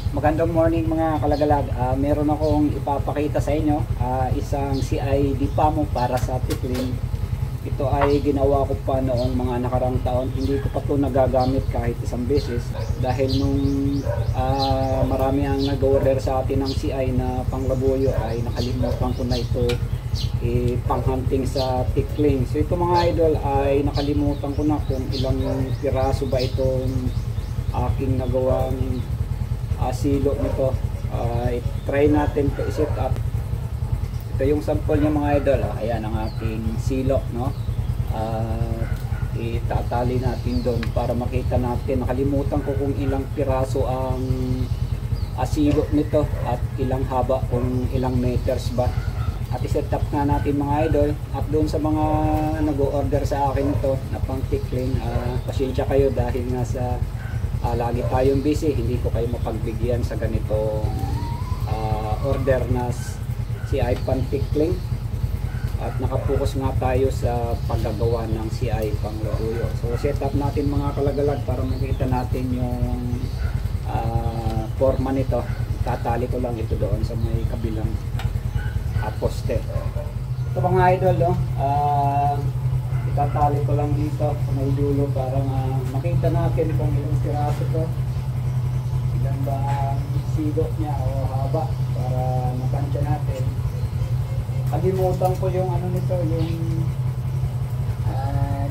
Magandang morning mga kalagalag. Meron akong ipapakita sa inyo, isang CI Dipamo para sa tikling. Ito ay ginawa ko pa noong mga nakarang taon. Hindi ko pa ito nagagamit kahit isang beses dahil nung marami ang nag-order sa atin ng CI na panglabuyo ay nakalimutan ko na ito pang-hunting sa tikling. So ito mga idol ay nakalimutan ko na kung ilang piraso ba itong aking nagawang silo nito. Try natin to i-set up. Ito yung sample niya mga idol. Ayan ang aking silo, no? Itatali natin doon para makita natin. Nakalimutan ko kung ilang piraso ang silo nito at ilang haba, kung ilang meters ba. At i-set up na natin mga idol. At doon sa mga nag-order sa akin ito na pang tikling, pasensya kayo dahil nga sa lagi tayong busy, hindi ko kayo mapagbigyan sa ganitong order na CI pan-tikling. At nakapokus nga tayo sa paggagawa ng CI panglabuyo. So set up natin mga kalagalag para makita natin yung forma nito. Tatali ko lang ito doon sa may kabilang poste. Ito mga idol, no? Itatali ko lang dito sa may dulo para makita natin kung ilang piraso to, ilan ba ang silo niya o haba para matansya natin. Kalimutan ko yung ano nito, yung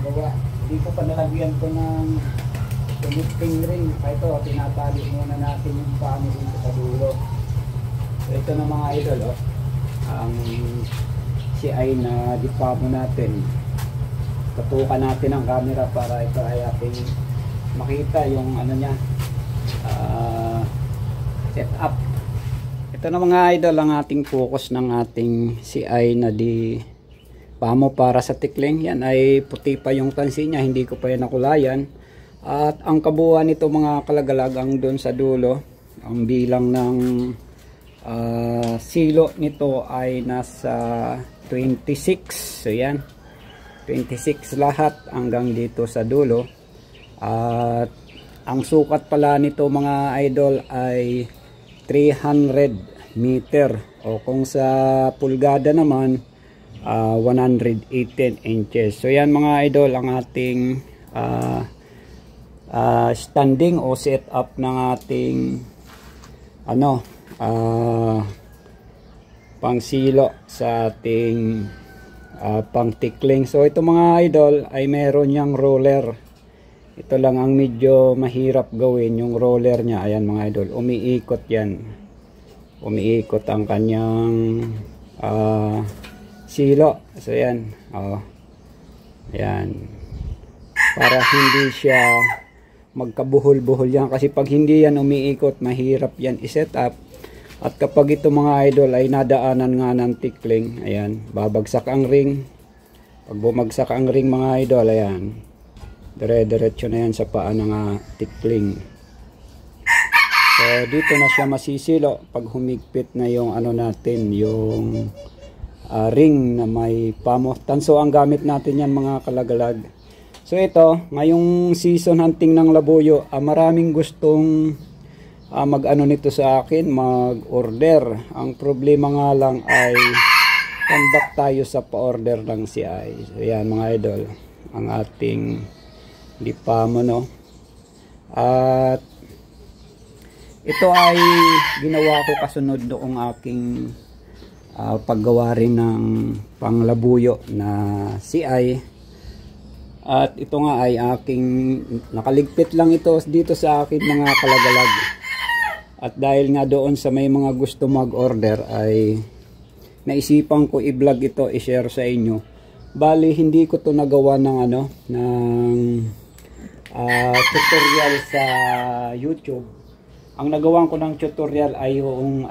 gawa. Hindi ko pa nalagyan ko ng connecting ring. Ito, tinatali muna natin yung paano dito sa dulo. So ito na mga idol, ang CI na Dipamo natin. Tutukan natin ang camera para ito ay ating makita yung ano niya, set up. Ito na mga idol ang ating focus ng ating CI na Dipamo para sa tikling. Yan ay puti pa yung tansi niya, hindi ko pa yan nakulayan. At ang kabuuan nito mga kalagalagang doon sa dulo, ang bilang ng silo nito ay nasa 26. So yan, 26 lahat hanggang dito sa dulo. At ang sukat pala nito mga idol ay 300 meter, o kung sa pulgada naman 118 inches. So yan mga idol ang ating standing o set up ng ating pangsilo sa ating pang tikling. So ito mga idol ay meron niyang roller. Ito lang ang medyo mahirap gawin, yung roller niya. Ayan mga idol, umiikot yan, umiikot ang kanyang silo. So yan, ayan, para hindi siya magkabuhol-buhol yan, kasi pag hindi yan umiikot mahirap yan i-set up. At kapag ito mga idol ay nadaanan nga ng tikling, ayan, babagsak ang ring. Pag bumagsak ang ring mga idol, ayan, dire-diretso na yan sa paa ng tikling. So dito na siya masisilo pag humigpit na yung ano natin, yung ring na may pamo. Tanso ang gamit natin yan mga kalagalag. So ito, ngayong season hunting ng labuyo, maraming gustong mag-ano nito sa akin, mag-order. Ang problema nga lang ay conduct tayo sa pa-order ng CI. So yan mga idol, ang ating Dipamo, no? At ito ay ginawa ko kasunod noong aking paggawa rin ng panglabuyo na CI. At ito nga ay aking nakaligpit lang ito dito sa akin mga kalagalag. At dahil nga doon sa may mga gusto mag-order ay naisipan ko i-vlog ito, i-share sa inyo. Bali hindi ko to nagawa ng tutorial sa YouTube. Ang nagawan ko ng tutorial ay yung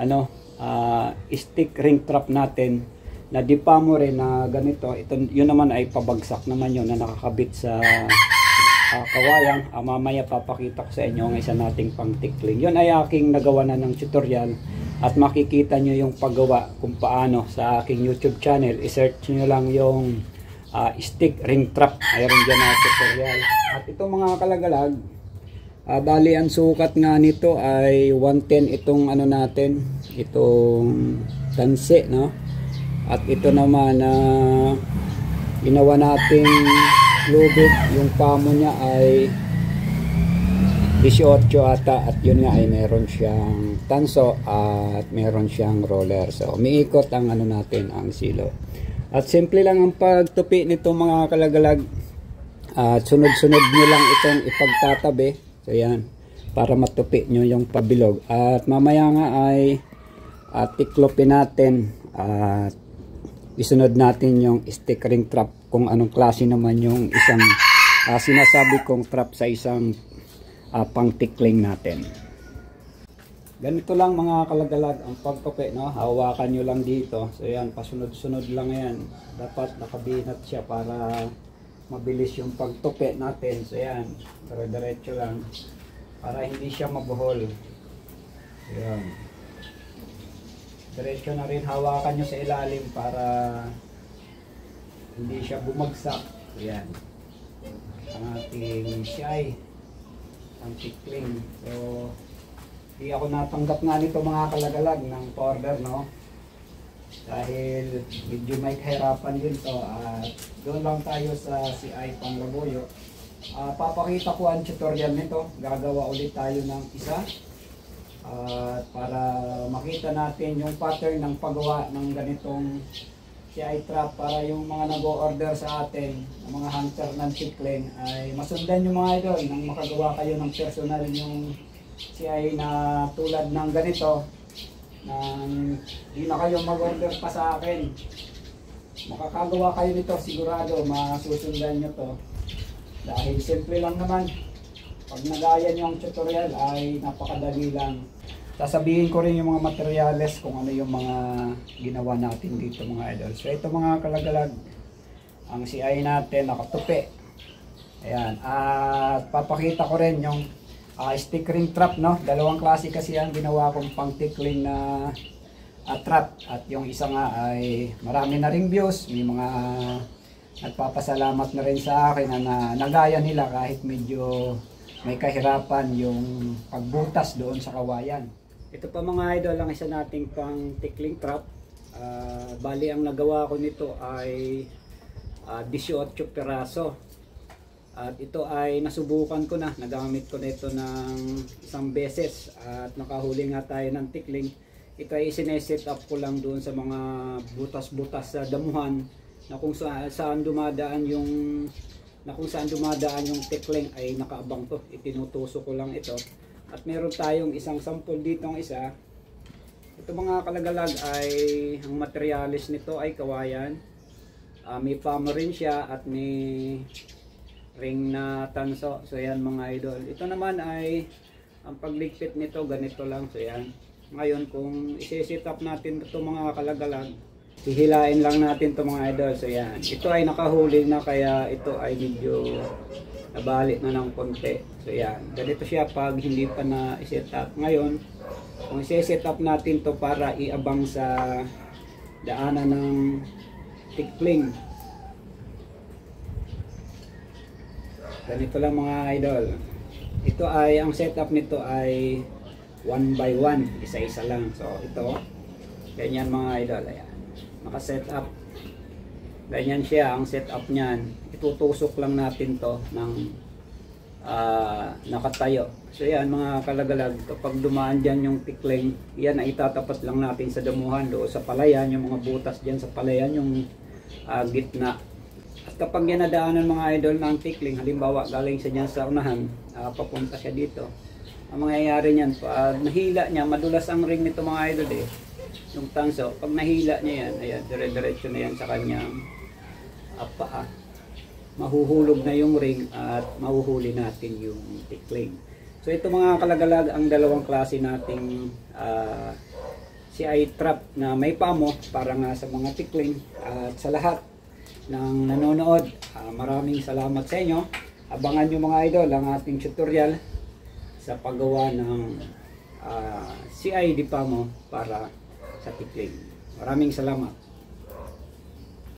stick ring trap natin na Dipamo rin na ganito. Ito, yun naman ay pabagsak naman yun na nakakabit sa kawayan. Mamaya papakita ko sa inyo ang isa nating pang tikling. Yun ay aking nagawa na ng tutorial at makikita nyo yung paggawa kung paano sa aking YouTube channel. I-search nyo lang yung stick ring trap. Mayroon dyan na tutorial. At ito mga kalagalag, Bali ang sukat nga nito ay 110 itong ano natin, itong tanse, no? At ito naman na ginawa nating lubid, yung pamo niya ay 18 ata, at yun nga ay meron siyang tanso at meron siyang roller. So umiikot ang ano natin, ang silo. At simple lang ang pagtupi nito mga kalagalag. At sunod-sunod nyo lang itong ipagtatabi. So yan, para matupi nyo yung pabilog. At mamaya nga ay tiklopin natin at isunod natin yung stickering trap, kung anong klase naman yung isang sinasabi kong trap sa isang pang tickling natin. Ganito lang mga kalagalag ang pagtupi, no? Hawakan nyo lang dito. So yan, pasunod-sunod lang yan. Dapat nakabinat siya para mabilis yung pagtupi natin. So yan, dire-diretso lang para hindi siya mabuhol. Yan, diretso na rin, hawakan nyo sa ilalim para hindi siya bumagsak. So yan, ang ating siyay, ang tickling. So di ako natanggap nga nito mga kalagalag ng powder, no? Dahil medyo may kahirapan din to. Doon lang tayo sa CI Panglabuyo. Papakita ko ang tutorial nito. Gagawa ulit tayo ng isa. Para makita natin yung pattern ng paggawa ng ganitong CI trap, para yung mga nag-o-order sa atin, ng mga hunter ng tickling, ay masundan yung mga idol nang makagawa kayo ng personal yung CI na tulad ng ganito. Hindi na kayo mag-order pa sa akin, makakagawa kayo nito, sigurado masusundan nyo to, dahil simple lang naman. Pag nagaya nyo ang tutorial ay napakadali lang. Sasabihin ko rin yung mga materyales, kung ano yung mga ginawa natin dito mga idol. So ito mga kalagalag, ang CI natin nakatupi. Ayan, at papakita ko rin yung stickering trap, no? Dalawang klase kasi ang ginawa kong pang tickling na trap. At yung isa nga ay marami na ring views. May mga nagpapasalamat na rin sa akin na nagaya nila kahit medyo may kahirapan yung pagbutas doon sa kawayan. Ito pa mga idol, ang isa nating pang tickling trap. Bali ang nagawa ko nito ay 18 piraso. At ito ay nasubukan ko na, nagamit ko na ito ng isang beses at nakahuli nga tayo ng tickling. Ito ay isineset up ko lang doon sa mga butas-butas sa damuhan na kung saan dumadaan yung tickling ay nakaabang to. Itinutusok ko lang ito. At meron tayong isang sample dito ng isa. Ito mga kalagalag ay ang materialis nito ay kawayan. May pamo rin siya at may ring na tanso. So yan mga idol. Ito naman ay ang pagligpit nito ganito lang. So yan. Ngayon kung isi-set up natin ito mga kalagalag, hihilain lang natin ito mga idol. So yan. Ito ay nakahuli na, kaya ito ay medyo nabalik na ng konti. So yan. Ganito siya pag hindi pa na i-set up. Ngayon kung isi-set up natin to para iabang sa daanan ng tickling, ganito lang mga idol. Ito ay, ang setup nito ay 1 by 1, isa-isa lang. So ito, ganyan mga idol. Ayan, naka-setup. Ganyan siya ang setup niyan. Itutusok lang natin to ng nakatayo. So yan mga kalagalag, kapag dumaan dyan yung tickling, yan ay itatapat lang natin sa damuhan doon sa palayan, yung mga butas dyan sa palayan, yung gitna. At kapag yan nadaanan mga idol ng tickling, halimbawa galing siya dyan sa unahan, papunta siya dito, ang mangyayari niyan, pag nahila niya, madulas ang ring nito mga idol yung tanso, pag nahila niya yan, ayan, dire-diretso na yan sa kanyang paa, mahuhulog na yung ring at mahuhuli natin yung tickling. So ito mga kalagalag, ang dalawang klase nating CI trap na may pamo para nga sa mga tickling. At sa lahat ng nanonood, maraming salamat sa inyo. Abangan nyo mga idol ang ating tutorial sa paggawa ng CI di pamo para sa tickling. Maraming salamat.